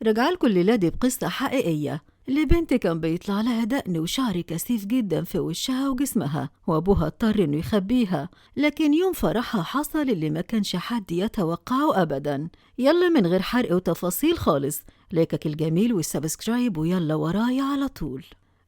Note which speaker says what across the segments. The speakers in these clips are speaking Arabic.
Speaker 1: رجعلكوا الليلة دي بقصة حقيقية لبنت كان بيطلع لها دقن وشعر كثيف جدا في وشها وجسمها، وأبوها اضطر إنه يخبيها، لكن يوم فرحها حصل اللي ما كانش حد يتوقعه أبدا. يلا من غير حرق وتفاصيل خالص، لايكك الجميل والسبسكرايب ويلا ورايا على طول.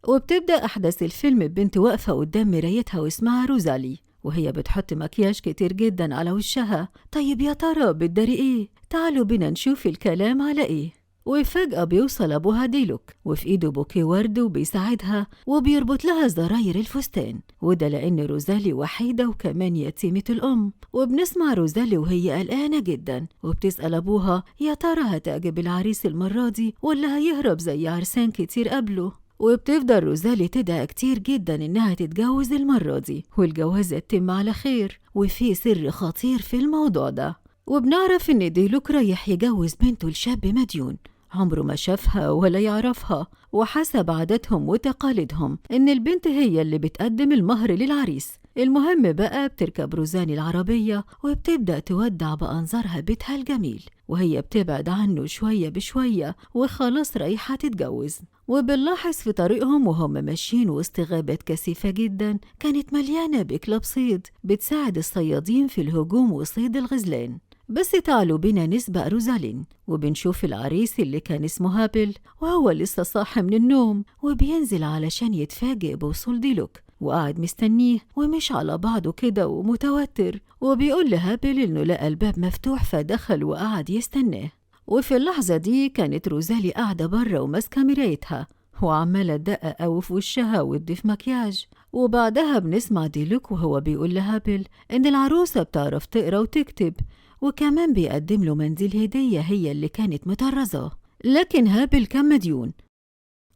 Speaker 1: وبتبدأ أحداث الفيلم ببنت واقفة قدام مرايتها واسمها روزالي، وهي بتحط مكياج كتير جدا على وشها. طيب يا ترى بتداري ايه؟ تعالوا بينا نشوف الكلام على ايه. وفجأة بيوصل أبوها ديلوك وفي إيده بوكيه ورد وبيساعدها وبيربط لها زراير الفستان، وده لأن روزالي وحيدة وكمان يتيمة الأم. وبنسمع روزالي وهي قلقانة جدا وبتسأل أبوها يا ترى هتعجب العريس المرة دي ولا هيهرب زي عرسان كتير قبله. وبتفضل روزالي تدعي كتير جدا إنها تتجوز المرة دي والجوازة تتم على خير، وفي سر خطير في الموضوع ده. وبنعرف إن ديلوك رايح يجوز بنته لشاب مديون عمره ما شافها ولا يعرفها، وحسب عاداتهم وتقاليدهم إن البنت هي اللي بتقدم المهر للعريس. المهم بقى بتركب روزاني العربية وبتبدأ تودع بأنظارها بيتها الجميل، وهي بتبعد عنه شوية بشوية وخلاص رايحة تتجوز. وبنلاحظ في طريقهم وهم ماشيين وسط غابات كثيفة جدا كانت مليانة بكلاب صيد بتساعد الصيادين في الهجوم وصيد الغزلان. بس تعالوا بينا نسبق روزالين وبنشوف العريس اللي كان اسمه هابل، وهو لسه صاحي من النوم وبينزل علشان يتفاجئ بوصول ديلوك، وقاعد مستنيه ومش على بعضه كده ومتوتر، وبيقول لهابل إنه لقى الباب مفتوح فدخل وقعد يستناه. وفي اللحظة دي كانت روزالي قاعدة بره وماسكة مرايتها وعمالة تدقق أوي في وشها وتضيف مكياج. وبعدها بنسمع ديلوك وهو بيقول لهابل إن العروسة بتعرف تقرأ وتكتب، وكمان بيقدم له منزل هدية هي اللي كانت مطرزاه. لكن هابل كان مديون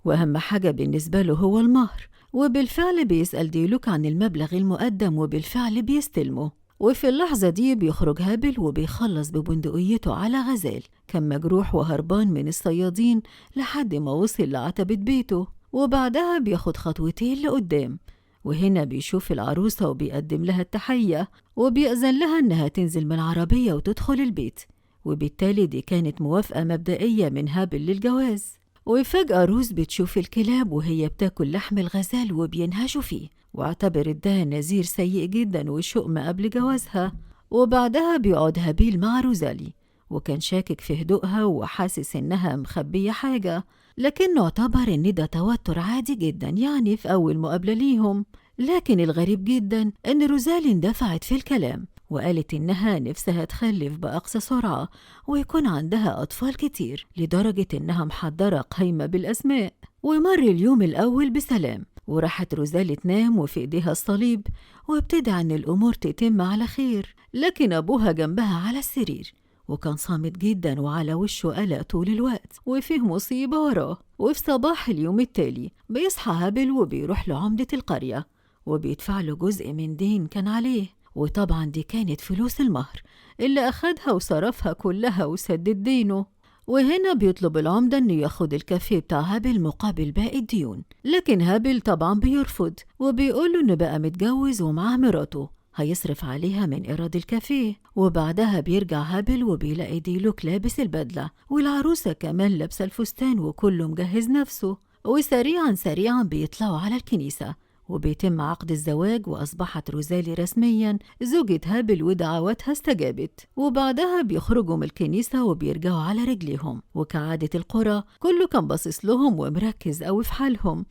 Speaker 1: وأهم حاجة بالنسبة له هو المهر، وبالفعل بيسأل ديلوك عن المبلغ المقدم وبالفعل بيستلمه. وفي اللحظة دي بيخرج هابل وبيخلص ببندقيته على غزال كان مجروح وهربان من الصيادين لحد ما وصل لعتبة بيته، وبعدها بياخد خطوتين لقدام، وهنا بيشوف العروسة وبيقدم لها التحية وبيأذن لها إنها تنزل من العربية وتدخل البيت، وبالتالي دي كانت موافقة مبدئية من هابل للجواز. وفجأة روز بتشوف الكلاب وهي بتاكل لحم الغزال وبينهشوا فيه، واعتبرت ده نذير سيء جدا وشؤم قبل جوازها. وبعدها بيقعد هابيل مع روزالي وكان شاكك في هدوءها وحاسس إنها مخبية حاجة، لكنه اعتبر إن ده توتر عادي جدا يعني في أول مقابلة ليهم. لكن الغريب جدا إن روزالي اندفعت في الكلام وقالت إنها نفسها تخلف بأقصى سرعة ويكون عندها أطفال كتير، لدرجة إنها محضرة قايمة بالأسماء. ومر اليوم الأول بسلام وراحت روزالي تنام وفي إيديها الصليب وبتدعي إن الأمور تتم على خير. لكن أبوها جنبها على السرير وكان صامت جدا وعلى وشه قلق طول الوقت وفيه مصيبة وراه. وفي صباح اليوم التالي بيصحى هابل وبيروح لعمدة القرية وبيدفع له جزء من دين كان عليه، وطبعا دي كانت فلوس المهر اللي أخدها وصرفها كلها وسدد دينه. وهنا بيطلب العمدة إنه ياخد الكافيه بتاع هابل مقابل باقي الديون، لكن هابل طبعا بيرفض وبيقوله إنه بقى متجوز ومعاه مراته هيصرف عليها من إيراد الكافيه. وبعدها بيرجع هابل وبيلاقي ديلوك لابس البدلة والعروسة كمان لابسة الفستان وكله مجهز نفسه، وسريعا سريعا بيطلعوا على الكنيسة وبيتم عقد الزواج، وأصبحت روزالي رسميا زوجة هابل ودعواتها استجابت. وبعدها بيخرجوا من الكنيسة وبيرجعوا على رجليهم، وكعادة القرى كله كان باصص لهم ومركز أوي في حالهم،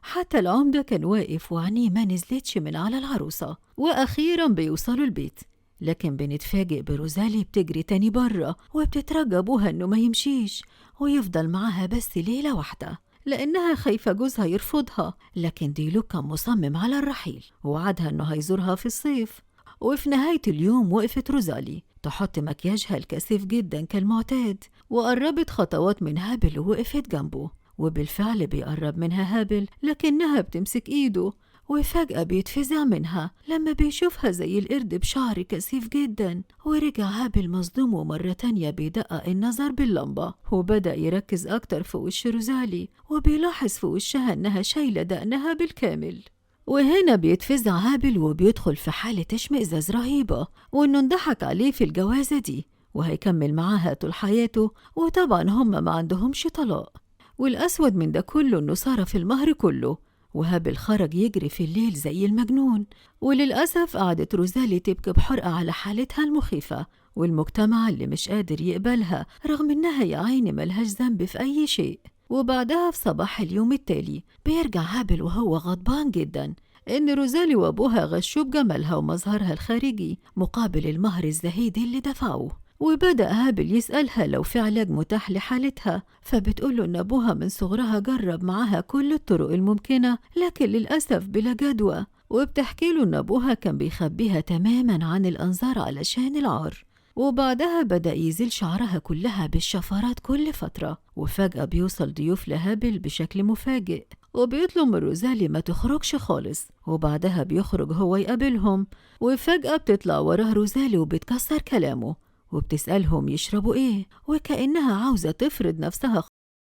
Speaker 1: حتى العمدة كان واقف وعينيه ما نزلتش من على العروسة. وأخيرا بيوصلوا البيت، لكن بنتفاجئ بروزالي بتجري تاني برا وبتترجى أبوها إنه ما يمشيش ويفضل معاها بس ليلة واحدة لأنها خايفة جوزها يرفضها. لكن ديلوك كان مصمم على الرحيل ووعدها إنه هيزورها في الصيف. وفي نهاية اليوم وقفت روزالي تحط مكياجها الكثيف جدا كالمعتاد وقربت خطوات من هابل ووقفت جنبه، وبالفعل بيقرب منها هابل لكنها بتمسك إيده، وفجأة بيتفزع منها لما بيشوفها زي القرد بشعر كثيف جدا. ورجع هابل مصدوم ومرة تانية بيدقق النظر باللمبة وبدأ يركز أكتر في وش روزالي وبيلاحظ في وشها إنها شايلة دقنها بالكامل. وهنا بيتفزع هابل وبيدخل في حالة اشمئزاز رهيبة وإنه انضحك عليه في الجوازة دي، وهيكمل معاها طول حياته، وطبعا هم ما عندهمش طلاق. والأسود من ده كله إنه صرف المهر كله، وهابل خرج يجري في الليل زي المجنون. وللأسف قعدت روزالي تبكي بحرقة على حالتها المخيفة، والمجتمع اللي مش قادر يقبلها رغم إنها يا عيني ملهاش ذنب في أي شيء. وبعدها في صباح اليوم التالي بيرجع هابل وهو غضبان جدا إن روزالي وأبوها غشوا بجمالها ومظهرها الخارجي مقابل المهر الزهيد اللي دفعوه. وبدأ هابل يسألها لو في علاج متاح لحالتها، فبتقوله إن أبوها من صغرها جرب معاها كل الطرق الممكنة لكن للأسف بلا جدوى. وبتحكيله إن أبوها كان بيخبيها تماما عن الأنظار علشان العار. وبعدها بدأ يزيل شعرها كلها بالشفرات كل فترة. وفجأة بيوصل ضيوف لهابل بشكل مفاجئ، وبيطلب من روزالي ما تخرجش خالص. وبعدها بيخرج هو يقابلهم، وفجأة بتطلع وراه روزالي وبتكسر كلامه، وبتسألهم يشربوا ايه، وكأنها عاوزة تفرض نفسها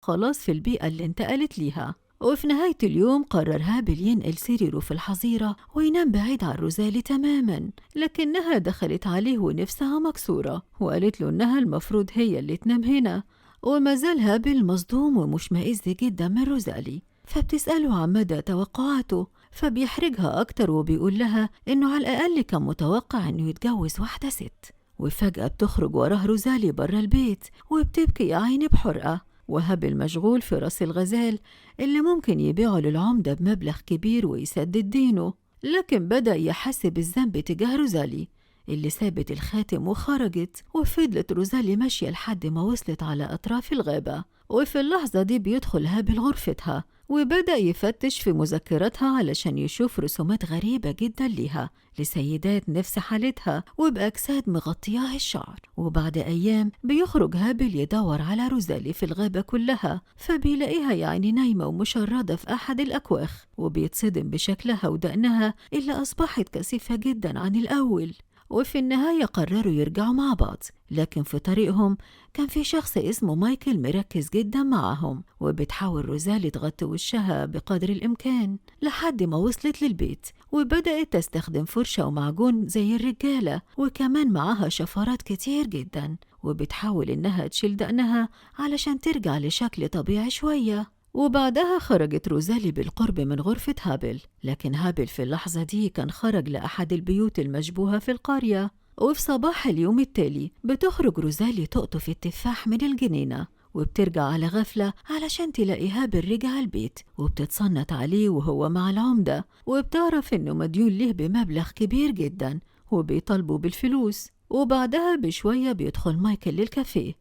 Speaker 1: خلاص في البيئة اللي انتقلت ليها. وفي نهاية اليوم قرر هابل ينقل سريره في الحظيرة وينام بعيد عن روزالي تماما، لكنها دخلت عليه ونفسها مكسورة وقالت له إنها المفروض هي اللي تنام هنا. وما زال هابل مصدوم ومشمئز جدا من روزالي، فبتسأله عن مدى توقعاته، فبيحرجها أكتر وبيقول لها إنه على الأقل كان متوقع إنه يتجوز واحدة ست. وفجأة بتخرج وراه روزالي برا البيت وبتبكي يا عيني بحرقة. وهابل مشغول في راس الغزال اللي ممكن يبيعه للعمدة بمبلغ كبير ويسدد دينه، لكن بدأ يحس بالذنب تجاه روزالي اللي سابت الخاتم وخرجت. وفضلت روزالي ماشية لحد ما وصلت على أطراف الغابة، وفي اللحظة دي بيدخل هابل غرفتها وبدأ يفتش في مذكراتها علشان يشوف رسومات غريبة جدا ليها لسيدات نفس حالتها وبأجساد مغطياها الشعر. وبعد أيام بيخرج هابل يدور على روزالي في الغابة كلها، فبيلاقيها يعني نايمة ومشردة في أحد الأكواخ، وبيتصدم بشكلها ودقنها اللي أصبحت كثيفة جدا عن الأول. وفي النهاية قرروا يرجعوا مع بعض، لكن في طريقهم كان في شخص اسمه مايكل مركز جدا معاهم، وبتحاول روزالي تغطي وشها بقدر الإمكان لحد ما وصلت للبيت، وبدأت تستخدم فرشة ومعجون زي الرجالة، وكمان معاها شفرات كتير جدا، وبتحاول إنها تشيل دقنها علشان ترجع لشكل طبيعي شوية. وبعدها خرجت روزالي بالقرب من غرفة هابل، لكن هابل في اللحظة دي كان خرج لأحد البيوت المشبوهة في القرية. وفي صباح اليوم التالي بتخرج روزالي تقطف التفاح من الجنينة، وبترجع على غفلة علشان تلاقي هابل رجع البيت، وبتتصنت عليه وهو مع العمدة، وبتعرف إنه مديون له بمبلغ كبير جدا وبيطالبوا بالفلوس. وبعدها بشوية بيدخل مايكل للكافيه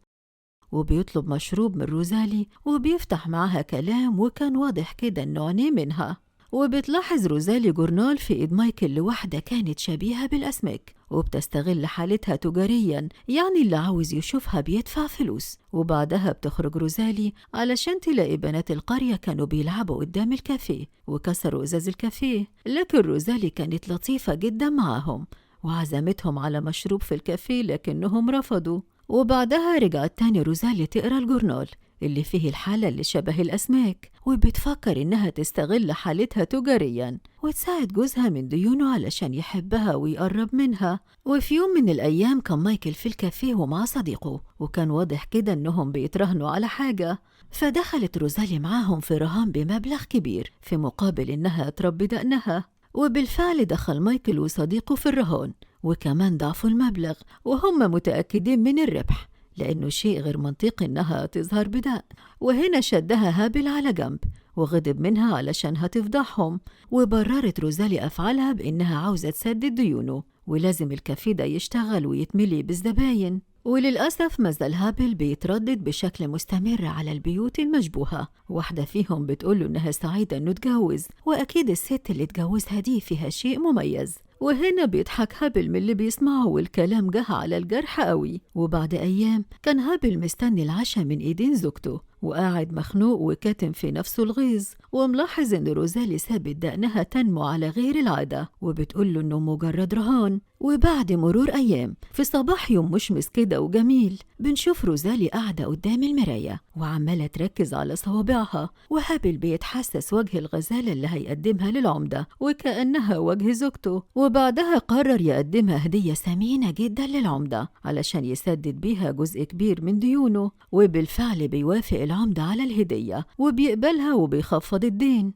Speaker 1: وبيطلب مشروب من روزالي وبيفتح معاها كلام، وكان واضح كده إنه عينيه منها. وبتلاحظ روزالي جورنال في إيد مايكل لواحدة كانت شبيهة بالأسماك، وبتستغل حالتها تجاريا، يعني اللي عاوز يشوفها بيدفع فلوس. وبعدها بتخرج روزالي علشان تلاقي بنات القرية كانوا بيلعبوا قدام الكافيه وكسروا إزاز الكافيه، لكن روزالي كانت لطيفة جدا معاهم وعزمتهم على مشروب في الكافيه لكنهم رفضوا. وبعدها رجعت تاني روزالي تقرأ الجورنال اللي فيه الحالة اللي شبه الأسماك، وبتفكر إنها تستغل حالتها تجاريا وتساعد جوزها من ديونه علشان يحبها ويقرب منها. وفي يوم من الأيام كان مايكل في الكافيه ومع صديقه، وكان واضح كده إنهم بيتراهنوا على حاجة، فدخلت روزالي معاهم في رهان بمبلغ كبير في مقابل إنها تربي دقنها. وبالفعل دخل مايكل وصديقه في الرهان، وكمان ضعفوا المبلغ وهم متأكدين من الربح، لأنه شيء غير منطقي إنها تظهر بدقن. وهنا شدها هابل على جنب وغضب منها علشان هتفضحهم، وبررت روزالي أفعالها بإنها عاوزة تسدد ديونه ولازم الكافيه ده يشتغل ويتملي بالزباين. وللأسف مازال هابل بيتردد بشكل مستمر على البيوت المشبوهة. واحدة فيهم بتقوله إنها سعيدة إنه اتجوز، وأكيد الست اللي اتجوزها دي فيها شيء مميز. وهنا بيضحك هابل من اللي بيسمعه، والكلام جه على الجرح قوي. وبعد أيام كان هابل مستني العشاء من إيدين زوجته وقاعد مخنوق وكاتم في نفسه الغيظ، وملاحظ إن روزالي سابت دقنها تنمو على غير العادة، وبتقوله إنه مجرد رهان وبعد مرور أيام في صباح يوم مشمس كده وجميل بنشوف روزالي قاعدة قدام المراية وعمالة تركز على صوابعها، وهابل بيتحسس وجه الغزالة اللي هيقدمها للعمدة وكأنها وجه زوجته، وبعدها قرر يقدمها هدية ثمينة جدا للعمدة علشان يسدد بيها جزء كبير من ديونه. وبالفعل بيوافق العمدة على الهدية وبيقبلها وبيخفض الدين.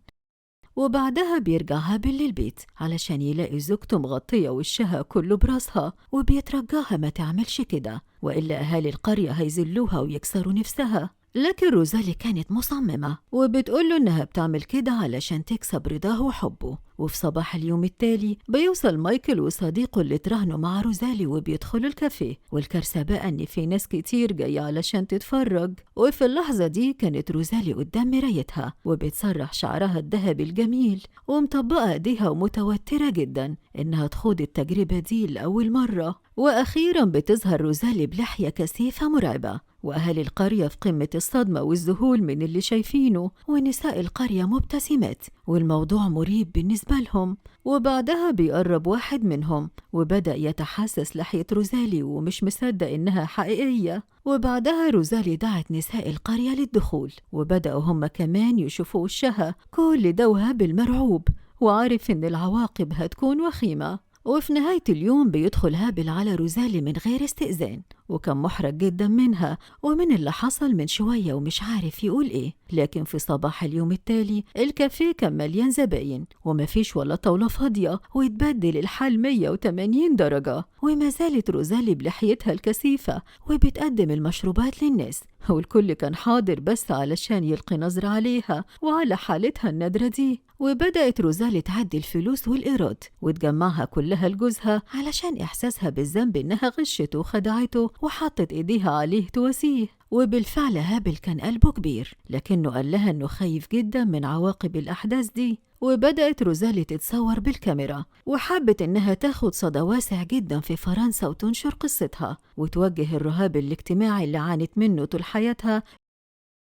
Speaker 1: وبعدها بيرجع هابل للبيت علشان يلاقي زوجته مغطية وشها كله براسها وبيترجاها ما تعملش كده وإلا أهالي القرية هيذلوها ويكسروا نفسها. لكن روزالي كانت مصممة وبتقوله إنها بتعمل كده علشان تكسب رضاه وحبه. وفي صباح اليوم التالي بيوصل مايكل وصديقه اللي تراهنوا مع روزالي وبيدخلوا الكافيه، والكارثة بقى إن في ناس كتير جاية علشان تتفرج. وفي اللحظة دي كانت روزالي قدام مرايتها وبتسرح شعرها الذهبي الجميل ومطبقة ايديها ومتوترة جدا إنها تخوض التجربة دي لأول مرة. وأخيرا بتظهر روزالي بلحية كثيفة مرعبة، وأهالي القرية في قمة الصدمة والذهول من اللي شايفينه، ونساء القرية مبتسمات والموضوع مريب بالنسبة لهم. وبعدها بيقرب واحد منهم وبدأ يتحسس لحية روزالي ومش مصدق إنها حقيقية. وبعدها روزالي دعت نساء القرية للدخول وبدأوا هم كمان يشوفوا وشها، كل ده وهابل مرعوب وعارف إن العواقب هتكون وخيمة. وفي نهاية اليوم بيدخل هابل على روزالي من غير استئذان، وكان محرج جدا منها ومن اللي حصل من شوية ومش عارف يقول ايه. لكن في صباح اليوم التالي الكافيه كان مليان زباين ومفيش ولا طاولة فاضية، ويتبدل الحال 180 درجة، وما زالت روزالي بلحيتها الكثيفة وبتقدم المشروبات للناس، والكل كان حاضر بس علشان يلقي نظرة عليها وعلى حالتها النادرة دي. وبدأت روزالي تعدي الفلوس والإيراد وتجمعها كلها لجوزها علشان إحساسها بالذنب إنها غشته وخدعته وحطت إيديها عليه تواسيه. وبالفعل هابل كان قلبه كبير، لكنه قال لها إنه خايف جدا من عواقب الأحداث دي. وبدأت روزالي تتصور بالكاميرا وحبت إنها تاخد صدى واسع جدا في فرنسا وتنشر قصتها وتوجه الرهاب الاجتماعي اللي عانت منه طول حياتها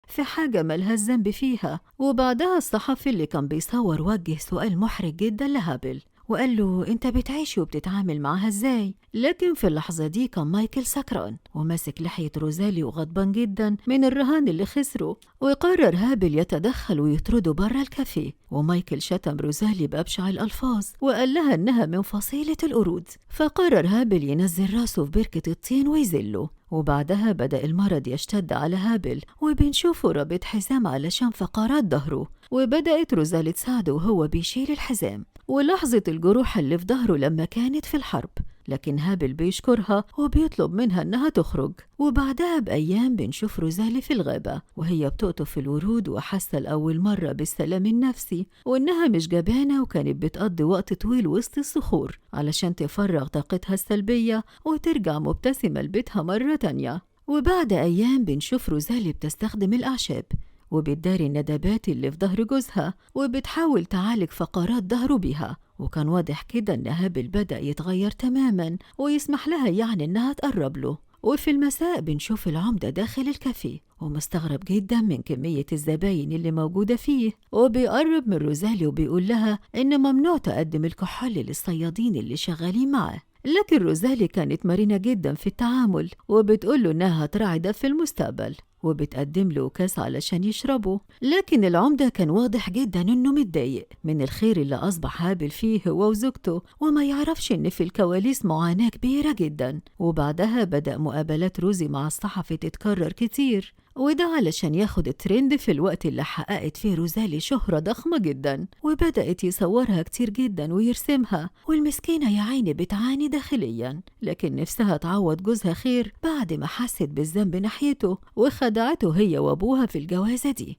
Speaker 1: في حاجة ملهاش ذنب فيها. وبعدها الصحفي اللي كان بيصور وجه سؤال محرج جدا لهابل وقال له انت بتعيشي وبتتعامل معاها ازاي؟ لكن في اللحظة دي كان مايكل سكران وماسك لحية روزالي وغضبان جدا من الرهان اللي خسره، وقرر هابل يتدخل ويطرده برا الكافيه. ومايكل شتم روزالي بأبشع الألفاظ وقال لها انها من فصيلة القرود، فقرر هابل ينزل راسه في بركة الطين ويذله. وبعدها بدأ المرض يشتد على هابل وبنشوفه رابط حزام علشان فقرات ظهره، وبدأت روزالي تساعده وهو بيشيل الحزام ولحظة الجروح اللي في ظهره لما كانت في الحرب. لكن هابل بيشكرها وبيطلب منها إنها تخرج. وبعدها بأيام بنشوف روزالي في الغابة وهي بتقطف الورود وحاسة لأول مرة بالسلام النفسي وإنها مش جبانة، وكانت بتقضي وقت طويل وسط الصخور علشان تفرغ طاقتها السلبية وترجع مبتسمة لبيتها مرة تانية. وبعد أيام بنشوف روزالي بتستخدم الأعشاب وبتداري الندبات اللي في ظهر جوزها وبتحاول تعالج فقرات ظهره بيها، وكان واضح كده إن هابل بدأ يتغير تماما ويسمح لها يعني إنها تقرب له. وفي المساء بنشوف العمدة داخل الكافيه ومستغرب جدا من كمية الزباين اللي موجودة فيه، وبيقرب من روزالي وبيقول لها إن ممنوع تقدم الكحول للصيادين اللي شغالين معاه. لكن روزالي كانت مرنة جدا في التعامل وبتقوله إنها هتراعي ده في المستقبل وبتقدم له كاس علشان يشربه. لكن العمدة كان واضح جدا إنه متضايق من الخير اللي أصبح هابل فيه هو وزوجته، وما يعرفش إن في الكواليس معاناة كبيرة جدا. وبعدها بدأ مقابلات روزي مع الصحفي تتكرر كتير، وده علشان ياخد الترند في الوقت اللي حققت فيه روزالي شهرة ضخمة جدا، وبدأت يصورها كتير جدا ويرسمها، والمسكينة يا عيني بتعاني داخليا، لكن نفسها تعوض جوزها خير بعد ما حست بالذنب ناحيته وخدعته هي وابوها في الجوازة دي.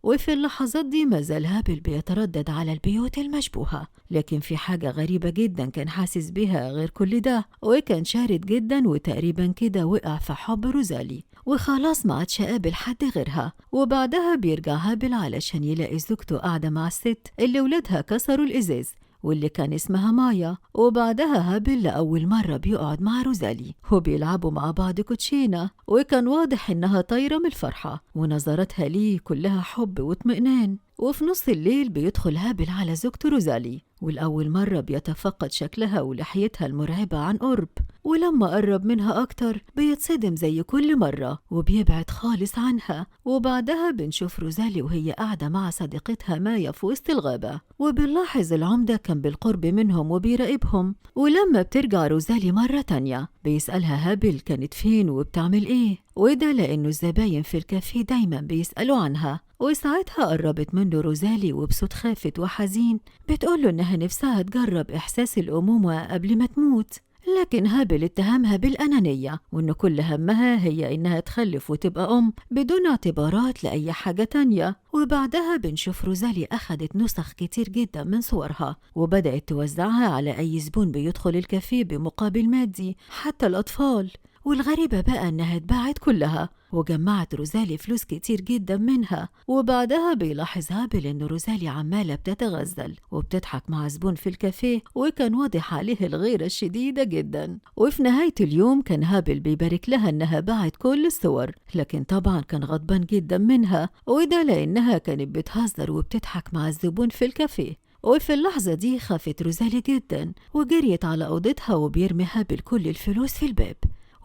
Speaker 1: وفي اللحظات دي ما زال هابل بيتردد على البيوت المشبوهة، لكن في حاجة غريبة جدا كان حاسس بيها غير كل ده، وكان شارد جدا وتقريبا كده وقع في حب روزالي وخلاص ما عادش قابل حد غيرها. وبعدها بيرجع هابل علشان يلاقي زوجته قاعدة مع الست اللي ولادها كسروا الإزاز واللي كان اسمها مايا. وبعدها هابل لأول مرة بيقعد مع روزالي وبيلعبوا مع بعض كوتشينة، وكان واضح إنها طايرة من الفرحة ونظرتها ليه كلها حب واطمئنان. وفي نص الليل بيدخل هابل على زوجته روزالي والأول مرة بيتفقد شكلها ولحيتها المرعبة عن قرب، ولما قرب منها أكتر بيتصدم زي كل مرة وبيبعد خالص عنها. وبعدها بنشوف روزالي وهي قاعدة مع صديقتها مايا في وسط الغابة، وبنلاحظ العمدة كان بالقرب منهم وبيراقبهم. ولما بترجع روزالي مرة تانية بيسألها هابل كانت فين وبتعمل إيه، وده لأنه الزباين في الكافيه دايما بيسألوا عنها. وساعتها قربت منه روزالي وبصوت خافت وحزين بتقوله إنها نفسها تجرب إحساس الأمومة قبل ما تموت، لكن هابل اتهمها بالأنانية وإن كل همها هي إنها تخلف وتبقى أم بدون اعتبارات لأي حاجة تانية. وبعدها بنشوف روزالي أخدت نسخ كتير جدا من صورها وبدأت توزعها على أي زبون بيدخل الكافيه بمقابل مادي حتى الأطفال. والغريبة بقى إنها اتباعت كلها وجمعت روزالي فلوس كتير جدا منها. وبعدها بيلاحظ هابل إن روزالي عمالة بتتغزل وبتضحك مع زبون في الكافيه، وكان واضح عليه الغيرة الشديدة جدا. وفي نهاية اليوم كان هابل بيبارك لها إنها باعت كل الصور، لكن طبعا كان غضبان جدا منها، وده لأنها كانت بتهزر وبتضحك مع الزبون في الكافيه. وفي اللحظة دي خافت روزالي جدا وجريت على أوضتها وبيرمي هابل كل الفلوس في الباب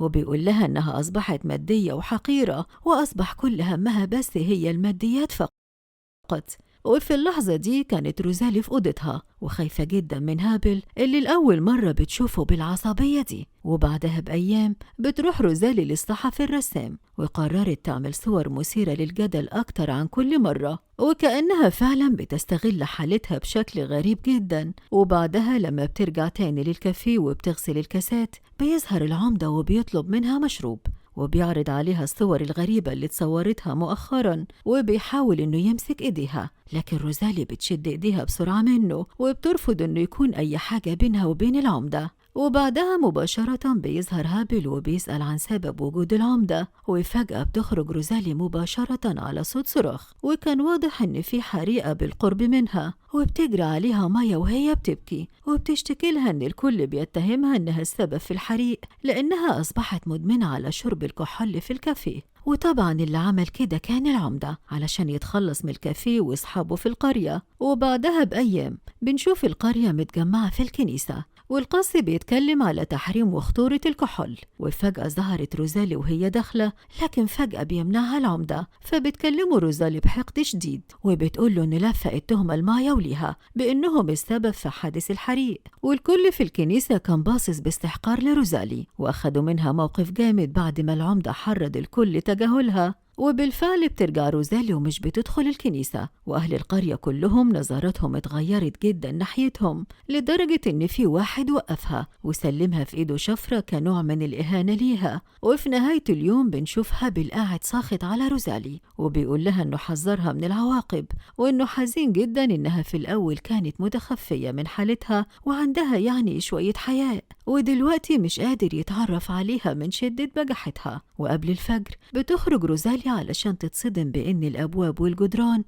Speaker 1: وبيقول لها إنها أصبحت مادية وحقيرة وأصبح كل همها بس هي الماديات فقط. وفي اللحظة دي كانت روزالي في أوضتها وخايفة جدا من هابل اللي الأول مرة بتشوفه بالعصبية دي. وبعدها بأيام بتروح روزالي للصحفي الرسام وقررت تعمل صور مثيرة للجدل أكتر عن كل مرة، وكأنها فعلا بتستغل حالتها بشكل غريب جدا. وبعدها لما بترجع تاني للكافيه وبتغسل الكاسات بيظهر العمدة وبيطلب منها مشروب وبيعرض عليها الصور الغريبة اللي تصورتها مؤخرا وبيحاول انه يمسك ايديها، لكن روزالي بتشد ايديها بسرعة منه وبترفض انه يكون اي حاجة بينها وبين العمدة. وبعدها مباشرة بيظهر هابل وبيسأل عن سبب وجود العمدة، وفجأة بتخرج روزالي مباشرة على صوت صراخ وكان واضح ان في حريقة بالقرب منها، وبتجري عليها مايا وهي بتبكي وبتشتكي لها ان الكل بيتهمها انها السبب في الحريق لانها اصبحت مدمنة على شرب الكحول في الكافيه. وطبعا اللي عمل كده كان العمدة علشان يتخلص من الكافيه واصحابه في القرية. وبعدها بأيام بنشوف القرية متجمعة في الكنيسة والقس بيتكلم على تحريم وخطورة الكحول، وفجأة ظهرت روزالي وهي داخلة، لكن فجأة بيمنعها العمدة، فبتكلمه روزالي بحقد شديد وبتقوله إن لفق التهمة لمايا وليها بإنهم السبب في حادث الحريق. والكل في الكنيسة كان باصص باستحقار لروزالي وأخدوا منها موقف جامد بعد ما العمدة حرض الكل تجاهلها. وبالفعل بترجع روزالي ومش بتدخل الكنيسة، وأهل القرية كلهم نظراتهم اتغيرت جدا ناحيتهم لدرجة إن في واحد وقفها وسلمها في إيده شفرة كنوع من الإهانة ليها. وفي نهاية اليوم بنشوف هابل قاعد ساخط على روزالي وبيقول لها إنه حذرها من العواقب وإنه حزين جدا إنها في الأول كانت متخفية من حالتها وعندها يعني شوية حياء، ودلوقتي مش قادر يتعرف عليها من شدة بجحتها. وقبل الفجر بتخرج روزالي علشان تتصدم بإن الأبواب والجدران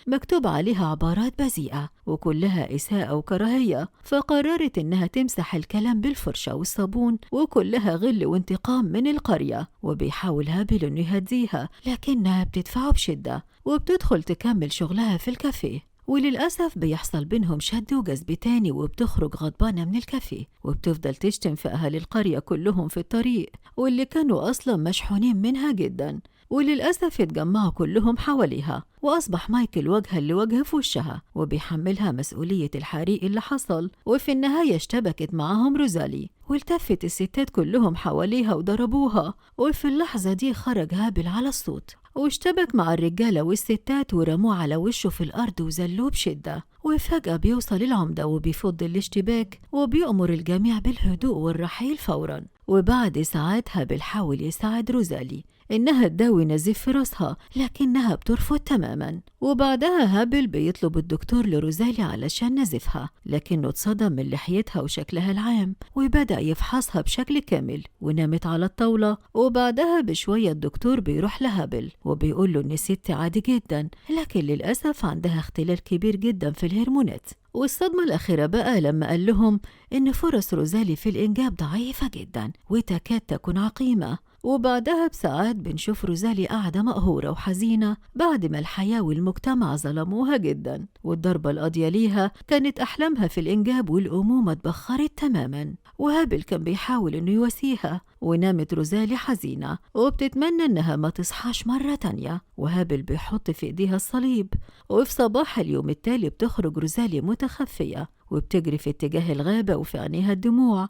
Speaker 1: مكتوب عليها عبارات بذيئة وكلها إساءة وكراهية، فقررت إنها تمسح الكلام بالفرشة والصابون وكلها غل وانتقام من القرية. وبيحاول هابل إنه يهديها لكنها بتدفعه بشدة وبتدخل تكمل شغلها في الكافيه. وللأسف بيحصل بينهم شد وجذب تاني وبتخرج غضبانة من الكافيه وبتفضل تشتم في أهل القرية كلهم في الطريق واللي كانوا أصلا مشحونين منها جدا. وللأسف اتجمعوا كلهم حواليها وأصبح مايكل وجها لوجه في وشها وبيحملها مسؤولية الحريق اللي حصل. وفي النهاية اشتبكت معاهم روزالي والتفت الستات كلهم حواليها وضربوها. وفي اللحظة دي خرج هابل على الصوت واشتبك مع الرجالة والستات ورموه على وشه في الأرض وزلوه بشدة. وفجأة بيوصل العمدة وبيفض الاشتباك وبيأمر الجميع بالهدوء والرحيل فورا. وبعد ساعات هابل حاول يساعد روزالي إنها تداوي نزيف في راسها لكنها بترفض تماما. وبعدها هابل بيطلب الدكتور لروزالي علشان نزفها، لكنه اتصدم من لحيتها وشكلها العام وبدأ يفحصها بشكل كامل ونامت على الطاولة. وبعدها بشوية الدكتور بيروح لهابل وبيقول له إن الست عادي جدا لكن للأسف عندها اختلال كبير جدا في الهرمونات. والصدمة الأخيرة بقى لما قال لهم إن فرص روزالي في الإنجاب ضعيفة جدا وتكاد تكون عقيمة. وبعدها بساعات بنشوف روزالي قاعدة مقهورة وحزينة بعد ما الحياة والمجتمع ظلموها جدا، والضربة القاضية ليها كانت أحلامها في الإنجاب والأمومة اتبخرت تماما. وهابل كان بيحاول إنه يواسيها، ونامت روزالي حزينة وبتتمنى إنها ما تصحاش مرة تانية، وهابل بيحط في إيديها الصليب. وفي صباح اليوم التالي بتخرج روزالي متخفية وبتجري في اتجاه الغابة وفي عينيها الدموع،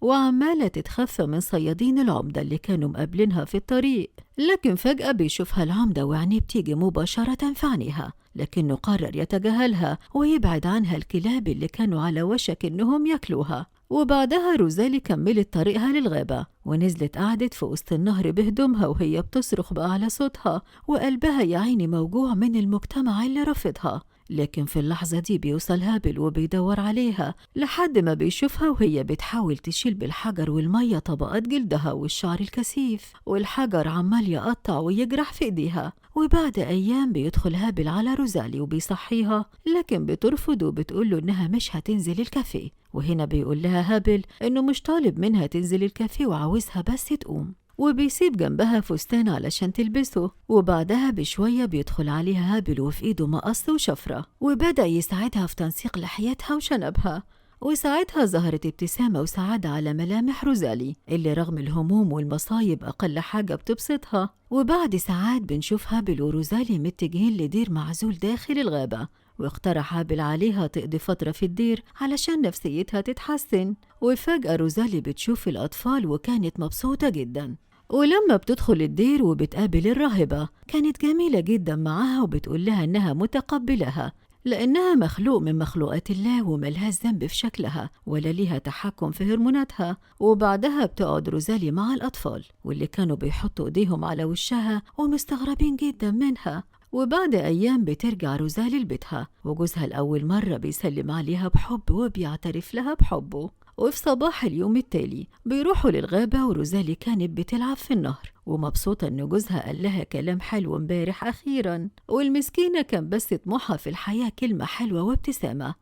Speaker 1: وعمالة تتخفى من صيادين العمدة اللي كانوا مقابلينها في الطريق. لكن فجأة بيشوفها العمدة وعينيه بتيجي مباشرة في عينيها، لكنه قرر يتجاهلها ويبعد عنها الكلاب اللي كانوا على وشك إنهم ياكلوها. وبعدها روزالي كملت طريقها للغابة ونزلت قعدت في وسط النهر بهدومها وهي بتصرخ بأعلى صوتها، وقلبها يا عيني موجوع من المجتمع اللي رفضها. لكن في اللحظة دي بيوصل هابل وبيدور عليها لحد ما بيشوفها وهي بتحاول تشيل بالحجر والمية طبقات جلدها والشعر الكثيف، والحجر عمال يقطع ويجرح في ايديها. وبعد أيام بيدخل هابل على روزالي وبيصحيها، لكن بترفض وبتقوله إنها مش هتنزل الكافيه. وهنا بيقول لها هابل إنه مش طالب منها تنزل الكافيه وعاوزها بس تقوم، وبيسيب جنبها فستان علشان تلبسه. وبعدها بشوية بيدخل عليها هابل وفي ايده مقص وشفرة، وبدأ يساعدها في تنسيق لحيتها وشنبها. وساعتها ظهرت ابتسامة وسعادة على ملامح روزالي اللي رغم الهموم والمصايب أقل حاجة بتبسطها. وبعد ساعات بنشوف هابل وروزالي متجهين لدير معزول داخل الغابة، واقترح هابل عليها تقضي فترة في الدير علشان نفسيتها تتحسن. وفجأة روزالي بتشوف الأطفال وكانت مبسوطة جدا. ولما بتدخل الدير وبتقابل الراهبة كانت جميلة جدا معاها وبتقول لها إنها متقبلها لأنها مخلوق من مخلوقات الله وملهاش ذنب في شكلها ولا ليها تحكم في هرموناتها. وبعدها بتقعد روزالي مع الأطفال واللي كانوا بيحطوا إيديهم على وشها ومستغربين جدا منها. وبعد أيام بترجع روزالي لبيتها وجوزها لأول مرة بيسلم عليها بحب وبيعترف لها بحبه. وفي صباح اليوم التالي بيروحوا للغابة وروزالي كانت بتلعب في النهر ومبسوطة إن جوزها قال لها كلام حلو امبارح أخيرا، والمسكينة كان بس طموحها في الحياة كلمة حلوة وابتسامة.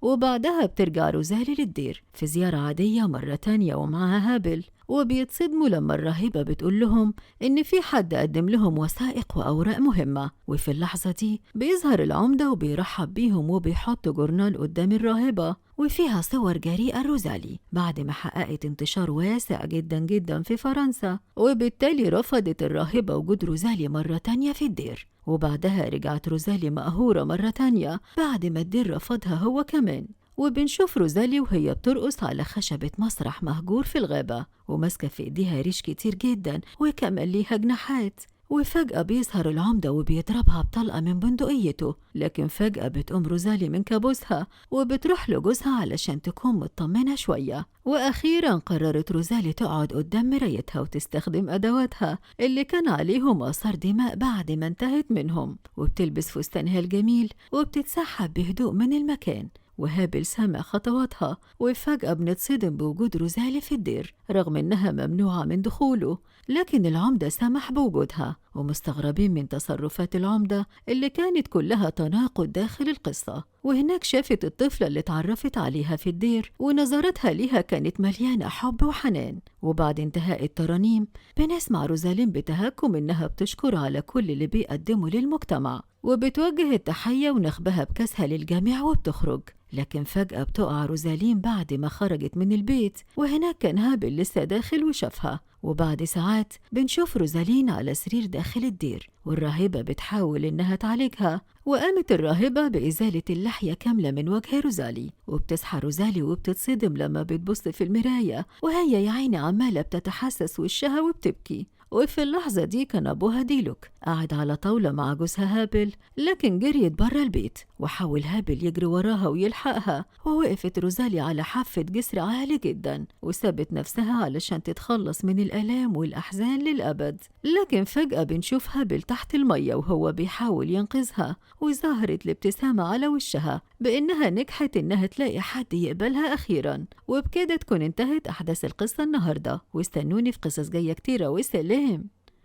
Speaker 1: وبعدها بترجع روزالي للدير في زيارة عادية مرة تانية ومعها هابل، وبيتصدموا لما الراهبة بتقول لهم إن في حد قدم لهم وثائق وأوراق مهمة. وفي اللحظة دي بيظهر العمدة وبيرحب بيهم وبيحط جورنال قدام الراهبة وفيها صور جريئة روزالي بعد ما حققت انتشار واسع جدا جدا في فرنسا. وبالتالي رفضت الراهبة وجود روزالي مرة تانية في الدير، وبعدها رجعت روزالي مقهورة مرة تانية بعد ما الدير رفضها هو كمان. وبنشوف روزالي وهي بترقص على خشبة مسرح مهجور في الغابة وماسكة في ايديها ريش كتير جدا وكمان ليها جناحات. وفجأة بيظهر العمدة وبيضربها بطلقة من بندقيته، لكن فجأة بتقوم روزالي من كابوسها وبتروح لجوزها علشان تكون مطمنة شوية. وأخيرا قررت روزالي تقعد قدام مرايتها وتستخدم أدواتها اللي كان عليهم آثار دماء بعد ما انتهت منهم، وبتلبس فستانها الجميل وبتتسحب بهدوء من المكان. وهابل سمع خطواتها وفجأة بنتصدم بوجود روزالي في الدير رغم إنها ممنوعة من دخوله، لكن العمدة سمح بوجودها ومستغربين من تصرفات العمدة اللي كانت كلها تناقض داخل القصة. وهناك شافت الطفلة اللي اتعرفت عليها في الدير ونظرتها ليها كانت مليانة حب وحنان. وبعد انتهاء الترانيم بنسمع روزالين بتهكم إنها بتشكر على كل اللي بيقدمه للمجتمع وبتوجه التحية ونخبها بكاسها للجميع وبتخرج. لكن فجأة بتقع روزالين بعد ما خرجت من البيت، وهناك كان هابل لسه داخل وشافها. وبعد ساعات بنشوف روزالين على سرير داخل الدير والراهبة بتحاول إنها تعالجها، وقامت الراهبة بإزالة اللحية كاملة من وجه روزالي. وبتصحى روزالي وبتتصدم لما بتبص في المراية وهي يا عيني عمالة بتتحسس وشها وبتبكي. وفي اللحظة دي كان أبوها ديلوك قاعد على طاولة مع جوزها هابل، لكن جريت برا البيت وحاول هابل يجري وراها ويلحقها. ووقفت روزالي على حافة جسر عالي جدا وسابت نفسها علشان تتخلص من الآلام والأحزان للأبد. لكن فجأة بنشوف هابل تحت المية وهو بيحاول ينقذها، وظهرت الابتسامة على وشها بإنها نجحت إنها تلاقي حد يقبلها أخيرا. وبكده تكون انتهت أحداث القصة النهاردة، واستنوني في قصص جاية كتيرة. وسلام.